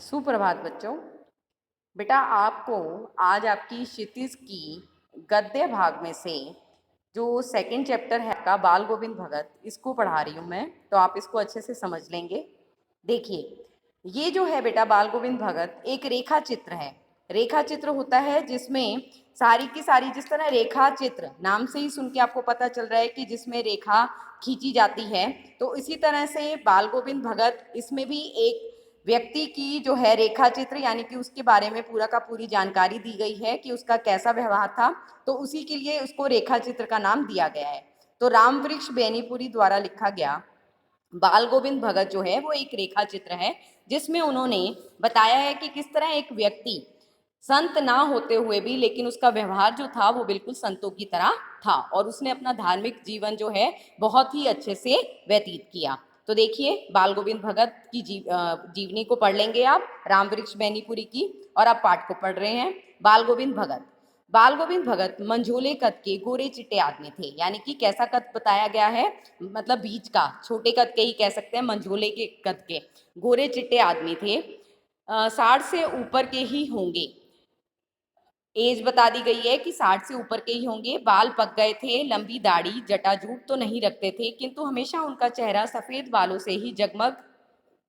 सुप्रभात बच्चों। बेटा आपको आज आपकी क्षितिज की गद्य भाग में से जो सेकंड चैप्टर है का बाल गोविंद भगत, इसको पढ़ा रही हूँ मैं, तो आप इसको अच्छे से समझ लेंगे। देखिए, ये जो है बेटा बाल गोविंद भगत एक रेखा चित्र है। रेखा चित्र होता है जिसमें सारी की सारी, जिस तरह रेखा चित्र नाम से ही सुन के आपको पता चल रहा है कि जिसमें रेखा खींची जाती है, तो इसी तरह से बाल गोविंद भगत इसमें भी एक व्यक्ति की जो है रेखा चित्र, यानी कि उसके बारे में पूरा का पूरी जानकारी दी गई है कि उसका कैसा व्यवहार था, तो उसी के लिए उसको रेखा चित्र का नाम दिया गया है। तो रामवृक्ष बेनीपुरी द्वारा लिखा गया बाल गोविंद भगत जो है वो एक रेखा चित्र है, जिसमें उन्होंने बताया है कि किस तरह एक व्यक्ति संत ना होते हुए भी लेकिन उसका व्यवहार जो था वो बिल्कुल संतों की तरह था, और उसने अपना धार्मिक जीवन जो है बहुत ही अच्छे से व्यतीत किया। तो देखिए, बाल गोविंद भगत की जीवनी को पढ़ लेंगे आप, रामवृक्ष बेनीपुरी की, और आप पाठ को पढ़ रहे हैं। बाल गोविंद भगत, बाल गोविंद भगत मंझोले कद के गोरे चिट्टे आदमी थे। यानी कि कैसा कद बताया गया है, मतलब बीच का, छोटे कद के ही कह सकते हैं, मंझोले के कद के गोरे चिट्टे आदमी थे। 60 से ऊपर के ही होंगे, एज बता दी गई है कि 60 से ऊपर के ही होंगे। बाल पक गए थे, लंबी दाढ़ी जटाजूट तो नहीं रखते थे, किंतु हमेशा उनका चेहरा सफ़ेद बालों से ही जगमग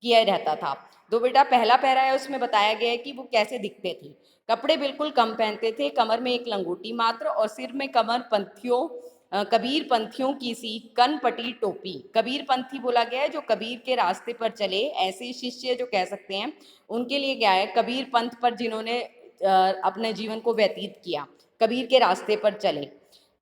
किया रहता था। तो बेटा पहला पैरा है, उसमें बताया गया है कि वो कैसे दिखते थे। कपड़े बिल्कुल कम पहनते थे, कमर में एक लंगोटी मात्र और सिर में कबीर पंथियों की सी कनपटी टोपी। कबीर पंथी बोला गया है जो कबीर के रास्ते पर चले, ऐसे शिष्य जो कह सकते हैं, उनके लिए क्या है, कबीर पंथ पर जिन्होंने अपने जीवन को व्यतीत किया, कबीर के रास्ते पर चले।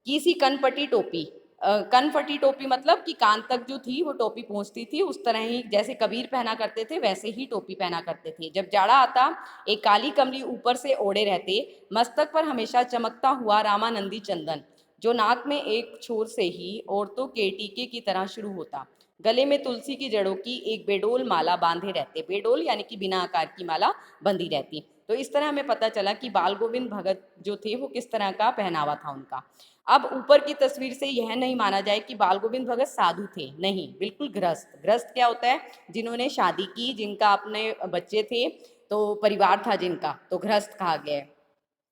किसी कनपटी टोपी, कनपटी टोपी मतलब कि कान तक जो थी वो टोपी पहुंचती थी, उस तरह ही जैसे कबीर पहना करते थे वैसे ही टोपी पहना करते थे। जब जाड़ा आता एक काली कमली ऊपर से ओढ़े रहते, मस्तक पर हमेशा चमकता हुआ रामानंदी चंदन, जो नाक में एक छोर से ही औरतों के टीके की तरह शुरू होता। गले में तुलसी की जड़ों की एक बेडोल माला बांधे रहते, बेडोल यानी कि बिना आकार की माला बंधी रहती। तो इस तरह हमें पता चला कि बाल गोविंद भगत जो थे वो किस तरह का पहनावा था उनका। अब ऊपर की तस्वीर से यह नहीं माना जाए कि बाल गोविंद भगत साधु थे, नहीं, बिल्कुल गृहस्थ। गृहस्थ क्या होता है, जिन्होंने शादी की, जिनका अपने बच्चे थे, तो परिवार था जिनका, तो गृहस्थ कहा गया है।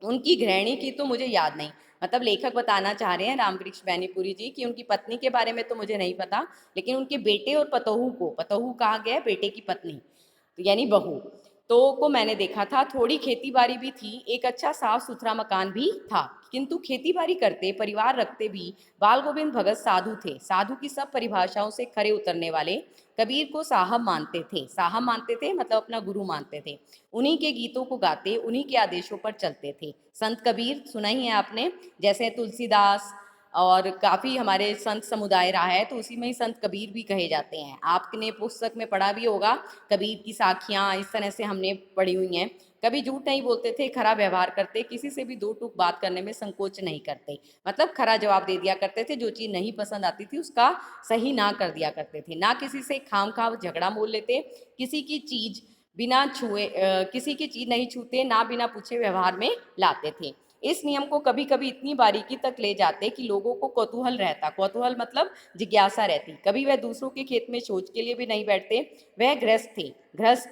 उनकी गृहिणी की तो मुझे याद नहीं, मतलब लेखक बताना चाह रहे हैं रामवृक्ष बेनीपुरी जी कि उनकी पत्नी के बारे में तो मुझे नहीं पता, लेकिन उनके बेटे और पतोहू को, पतोहू कहा गया है बेटे की पत्नी, तो यानी बहू, तो को मैंने देखा था। थोड़ी खेती बाड़ी भी थी, एक अच्छा साफ सुथरा मकान भी था, किंतु खेती बाड़ी करते, परिवार रखते भी बाल गोविंद भगत साधु थे। साधु की सब परिभाषाओं से खरे उतरने वाले, कबीर को साहब मानते थे। साहब मानते थे मतलब अपना गुरु मानते थे। उन्हीं के गीतों को गाते, उन्हीं के आदेशों पर चलते थे। संत कबीर सुना ही है आपने, जैसे तुलसीदास और काफ़ी हमारे संत समुदाय रहा है, तो उसी में ही संत कबीर भी कहे जाते हैं। आपने पुस्तक में पढ़ा भी होगा, कबीर की साखियाँ इस तरह से हमने पढ़ी हुई हैं। कभी झूठ नहीं बोलते थे, खरा व्यवहार करते, किसी से भी दो टूक बात करने में संकोच नहीं करते, मतलब खरा जवाब दे दिया करते थे। जो चीज़ नहीं पसंद आती थी उसका सही ना कर दिया करते थे, ना किसी से खाम खा झगड़ा मोल लेते, किसी की चीज़ बिना छुए किसी की चीज़ नहीं छूते, ना बिना पूछे व्यवहार में लाते थे। इस नियम को कभी कभी इतनी बारीकी तक ले जाते कि लोगों को कौतूहल रहता, कौतूहल मतलब जिज्ञासा रहती। कभी वह दूसरों के खेत में शौच के लिए भी नहीं बैठते। वह गृहस्थ थे, गृहस्थ,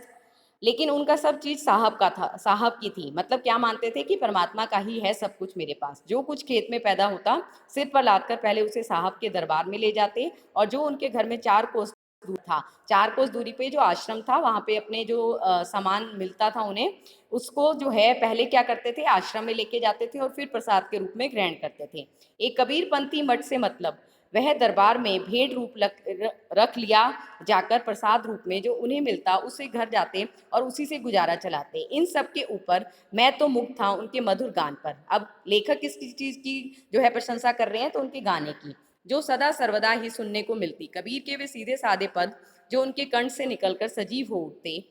लेकिन उनका सब चीज साहब का था, साहब की थी। मतलब क्या मानते थे कि परमात्मा का ही है सब कुछ मेरे पास। जो कुछ खेत में पैदा होता, सिर पर लाद कर पहले उसे साहब के दरबार में ले जाते, और जो उनके घर में 4 कोस दूर था, 4 कोस दूरी पे जो आश्रम था, वहाँ पे अपने जो सामान मिलता था उन्हें, उसको जो है पहले क्या करते थे, आश्रम में लेके जाते थे और फिर प्रसाद के रूप में ग्रहण करते थे। एक कबीरपंथी मठ से मतलब वह दरबार में भेंट रूप रख लिया जाकर, प्रसाद रूप में जो उन्हें मिलता उसे घर जाते और उसी से गुजारा चलाते। इन सब के ऊपर मैं तो मुग्ध था उनके मधुर गान पर। अब लेखक किस चीज़ की जो है प्रशंसा कर रहे हैं, तो उनके गाने की, जो सदा सर्वदा ही सुनने को मिलती। कबीर के वे सीधे साधे पद जो उनके कंठ से निकलकर सजीव हो उठते।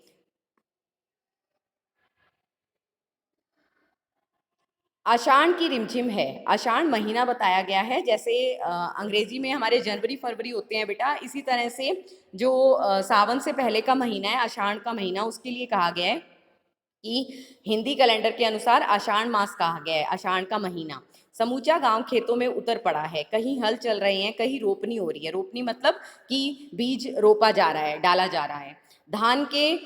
आषाढ़ की रिमझिम है, आषाढ़ महीना बताया गया है, जैसे अंग्रेजी में हमारे जनवरी फरवरी होते हैं बेटा, इसी तरह से जो सावन से पहले का महीना है, आषाढ़ का महीना, उसके लिए कहा गया है कि हिंदी कैलेंडर के अनुसार आषाढ़ मास कहा गया है, आषाढ़ का महीना। समूचा गांव खेतों में उतर पड़ा है, कहीं हल चल रहे हैं, कहीं रोपनी हो रही है। रोपनी मतलब कि बीज रोपा जा रहा है, डाला जा रहा है। धान के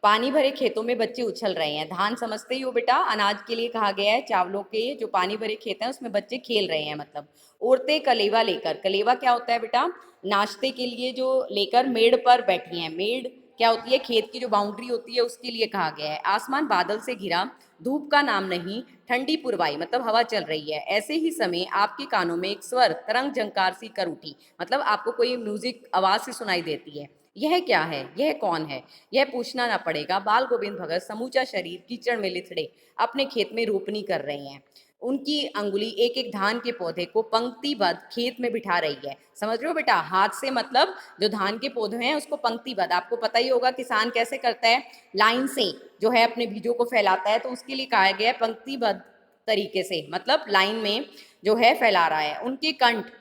पानी भरे खेतों में बच्चे उछल रहे हैं। धान समझते ही हो बेटा, अनाज के लिए कहा गया है। चावलों के जो पानी भरे खेत हैं उसमें बच्चे खेल रहे हैं मतलब। औरतें कलेवा लेकर, कलेवा क्या होता है बेटा? नाश्ते के लिए जो लेकर मेड़ पर बैठी हैं। मेड़ क्या होती है? खेत की जो बाउंड्री होती है उसके लिए कहा गया है। आसमान बादल से घिरा, धूप का नाम नहीं, ठंडी पुरवाई मतलब हवा चल रही है। ऐसे ही समय आपके कानों में एक स्वर तरंग झंकार सी कर उठी, मतलब आपको कोई म्यूजिक आवाज से सुनाई देती है। यह क्या है? यह कौन है? यह पूछना ना पड़ेगा। बाल गोविंद भगत समूचा शरीर कीचड़ में लिथड़े अपने खेत में रोपनी कर रहे हैं। उनकी अंगुली एक एक धान के पौधे को पंक्तिबद्ध खेत में बिठा रही है। समझ रहे हो बेटा? हाथ से मतलब जो धान के पौधे हैं उसको पंक्तिबद्ध, आपको पता ही होगा किसान कैसे करता है, लाइन से जो है अपने बीजों को फैलाता है, तो उसके लिए कहा गया है पंक्तिबद्ध तरीके से, मतलब लाइन में जो है फैला रहा है। उनके कंठ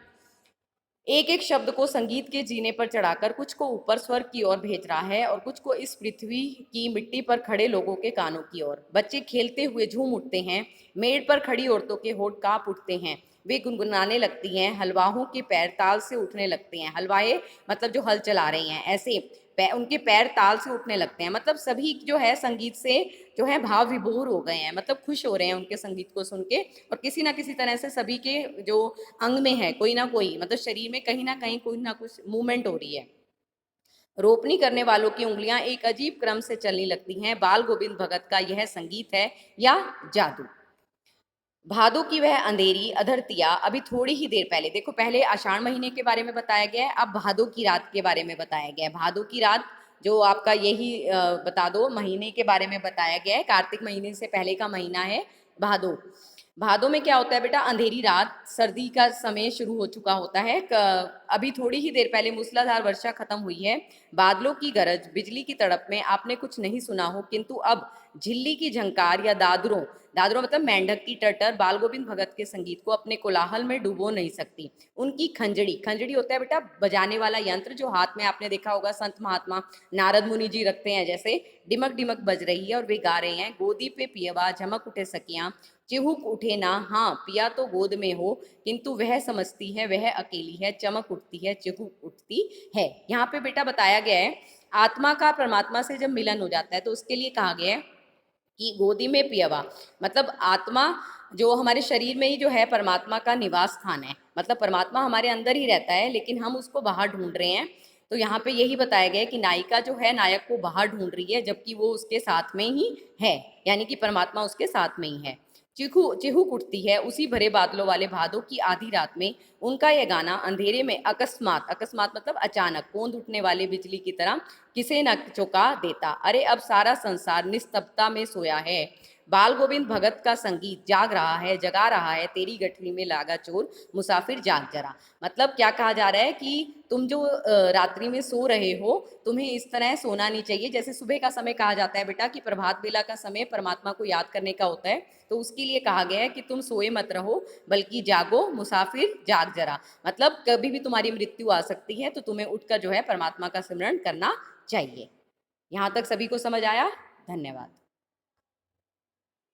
एक एक शब्द को संगीत के जीने पर चढ़ाकर कुछ को ऊपर स्वर्ग की ओर भेज रहा है और कुछ को इस पृथ्वी की मिट्टी पर खड़े लोगों के कानों की ओर। बच्चे खेलते हुए झूम उठते हैं। मेड़ पर खड़ी औरतों के होठ कांप उठते हैं। वे गुनगुनाने लगती हैं। हलवाहों के पैर ताल से उठने लगते हैं। हलवाए मतलब जो हल चला रहे हैं, ऐसे उनके पैर ताल से उठने लगते हैं, मतलब सभी जो है संगीत से जो है भाव विभोर हो गए हैं, मतलब खुश हो रहे हैं उनके संगीत को सुन के। और किसी ना किसी तरह से सभी के जो अंग में है कोई ना कोई, मतलब शरीर में कहीं ना कहीं कोई ना कुछ मूवमेंट हो रही है। रोपनी करने वालों की उंगलियां एक अजीब क्रम से चलने लगती हैं। बाल गोविंद भगत का यह संगीत है या जादू? भादों की वह अंधेरी अधरतिया अभी थोड़ी ही देर पहले, देखो पहले आषाढ़ महीने के बारे में बताया गया है, अब भादों की रात के बारे में बताया गया है। भादों की रात जो आपका यही बता दो महीने के बारे में बताया गया है। कार्तिक महीने से पहले का महीना है भादों। भादों में क्या होता है बेटा? अंधेरी रात, सर्दी का समय शुरू हो चुका होता है। अभी थोड़ी ही देर पहले मूसलाधार वर्षा खत्म हुई है। बादलों की गरज, बिजली की तड़प में आपने कुछ नहीं सुना हो, किंतु अब झिल्ली की झंकार या दादरों, दादरों मतलब मेंढक की टटर बाल गोविंद भगत के संगीत को अपने कोलाहल में डुबो नहीं सकती। उनकी खंजड़ी, खंजड़ी होता है बेटा बजाने वाला यंत्र, जो हाथ में आपने देखा होगा संत महात्मा नारद मुनि जी रखते हैं, जैसे डिमक डिमक बज रही है और वे गा रहे हैं। गोदी पे पियवा झमक उठे सकियां, चिहुक उठे ना, हाँ पिया तो गोद में हो, किंतु वह समझती है वह अकेली है, चमक उठती है चिहुक उठती है। यहाँ पे बेटा बताया गया है आत्मा का परमात्मा से जब मिलन हो जाता है तो उसके लिए कहा गया है कि गोदी में पियवा, मतलब आत्मा जो हमारे शरीर में ही जो है परमात्मा का निवास स्थान है, मतलब परमात्मा हमारे अंदर ही रहता है लेकिन हम उसको बाहर ढूंढ रहे हैं। तो यहाँ पे यही बताया गया है कि नायिका जो है नायक को बाहर ढूंढ रही है जबकि वो उसके साथ में ही है, यानी कि परमात्मा उसके साथ में ही है। चिहुक उठती है उसी भरे बादलों वाले भादों की आधी रात में। उनका यह गाना अंधेरे में अकस्मात, अकस्मात मतलब अचानक कौंध उठने वाले बिजली की तरह किसे न चौंका देता। अरे अब सारा संसार निस्तब्धता में सोया है। बाल गोविंद भगत का संगीत जाग रहा है, जगा रहा है, तेरी गठरी में लागा चोर मुसाफिर जाग जरा। मतलब क्या कहा जा रहा है कि तुम जो रात्रि में सो रहे हो, तुम्हें इस तरह सोना नहीं चाहिए। जैसे सुबह का समय कहा जाता है बेटा कि प्रभात बेला का समय परमात्मा को याद करने का होता है, तो उसके लिए कहा गया है कि तुम सोए मत रहो बल्कि जागो मुसाफिर जाग जरा। मतलब कभी भी तुम्हारी मृत्यु आ सकती है तो तुम्हें उठकर जो है परमात्मा का सिमरन करना चाहिए। यहाँ तक सभी को समझ आया? धन्यवाद।